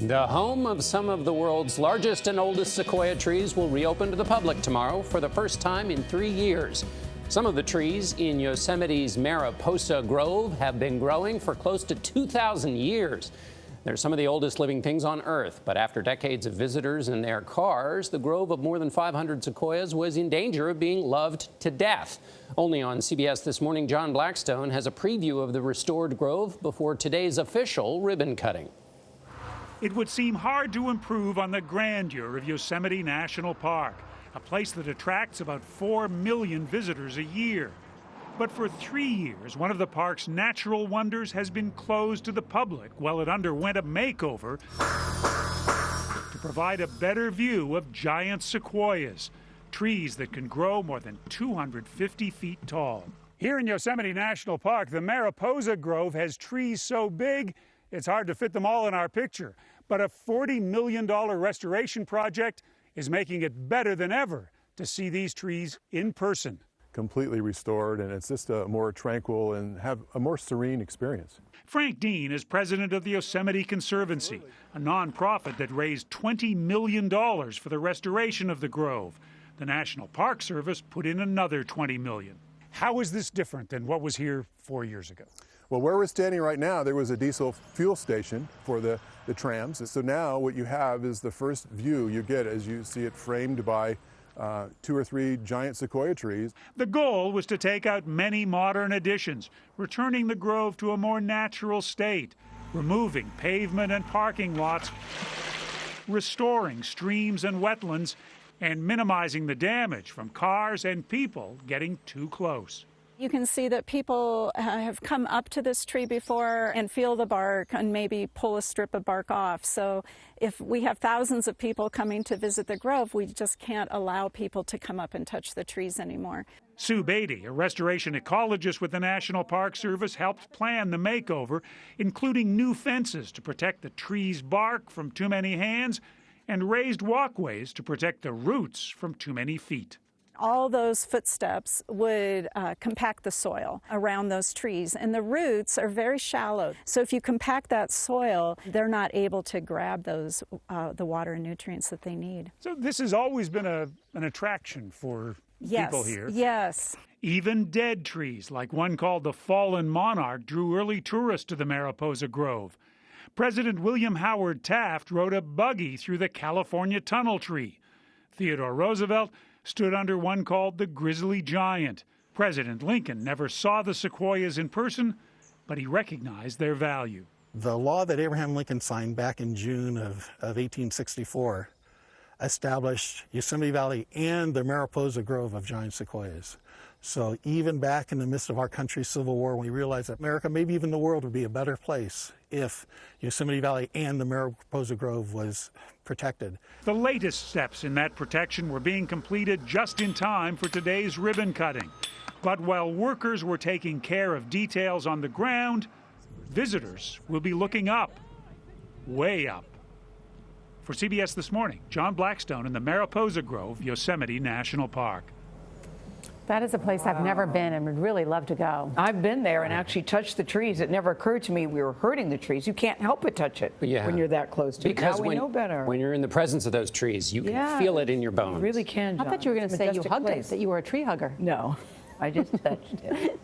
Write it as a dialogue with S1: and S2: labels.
S1: The home of some of the world's largest and oldest sequoia trees will reopen to the public tomorrow for the first time in 3 years. Some of the trees in Yosemite's Mariposa Grove have been growing for close to 2,000 years. They're some of the oldest living things on Earth, but after decades of visitors and their cars, the grove of more than 500 sequoias was in danger of being loved to death. Only on CBS This Morning, John Blackstone has a preview of the restored grove before today's official ribbon cutting.
S2: It would seem hard to improve on the grandeur of Yosemite National Park, a place that attracts about 4 million visitors a year. But for 3 years, one of the park's natural wonders has been closed to the public while it underwent a makeover to provide a better view of giant sequoias, trees that can grow more than 250 feet tall. Here in Yosemite National Park, the Mariposa Grove has trees so big, it's hard to fit them all in our picture. But a $40 million restoration project is making it better than ever to see these trees in person.
S3: Completely restored, and it's just a more tranquil and have a more serene experience.
S2: Frank Dean is president of the Yosemite Conservancy, a nonprofit that raised $20 million for the restoration of the grove. The National Park Service put in another $20 million. How is this different than what was here 4 years ago?
S3: Well, where we're standing right now, there was a diesel fuel station for the trams. So now what you have is the first view you get as you see it framed by 2 or 3 giant sequoia trees.
S2: The goal was to take out many modern additions, returning the grove to a more natural state, removing pavement and parking lots, restoring streams and wetlands, and minimizing the damage from cars and people getting too close.
S4: You can see that people have come up to this tree before and feel the bark and maybe pull a strip of bark off. So if we have thousands of people coming to visit the grove, we just can't allow people to come up and touch the trees anymore.
S2: Sue Beatty, a restoration ecologist with the National Park Service, helped plan the makeover, including new fences to protect the tree's bark from too many hands and raised walkways to protect the roots from too many feet.
S4: All those footsteps would compact the soil around those trees, and the roots are very shallow. So if you compact that soil, they're not able to grab those the water and nutrients that they need.
S2: So this has always been an attraction for people here.
S4: Yes.
S2: Even dead trees, like one called the Fallen Monarch, drew early tourists to the Mariposa Grove. President William Howard Taft rode a buggy through the California tunnel tree. Theodore Roosevelt stood under one called the Grizzly Giant. President Lincoln never saw the sequoias in person, but he recognized their value.
S5: The law that Abraham Lincoln signed back in June of 1864 established Yosemite Valley and the Mariposa Grove of giant sequoias. So even back in the midst of our country's Civil War, we realized that America, maybe even the world, would be a better place if Yosemite Valley and the Mariposa Grove was protected.
S2: The latest steps in that protection were being completed just in time for today's ribbon cutting. But while workers were taking care of details on the ground, visitors will be looking up, way up. For CBS This Morning, John Blackstone in the Mariposa Grove, Yosemite National Park.
S6: That is a place I've never been and would really love to go.
S7: I've been there and actually touched the trees. It never occurred to me we were hurting the trees. You can't help but touch it when you're that close to it.
S1: Because
S7: now we know better.
S1: When you're in the presence of those trees, you can feel it in your bones.
S7: You really can, John.
S6: I thought you were going to say you hugged it, that you were a tree hugger.
S7: No, I just touched it.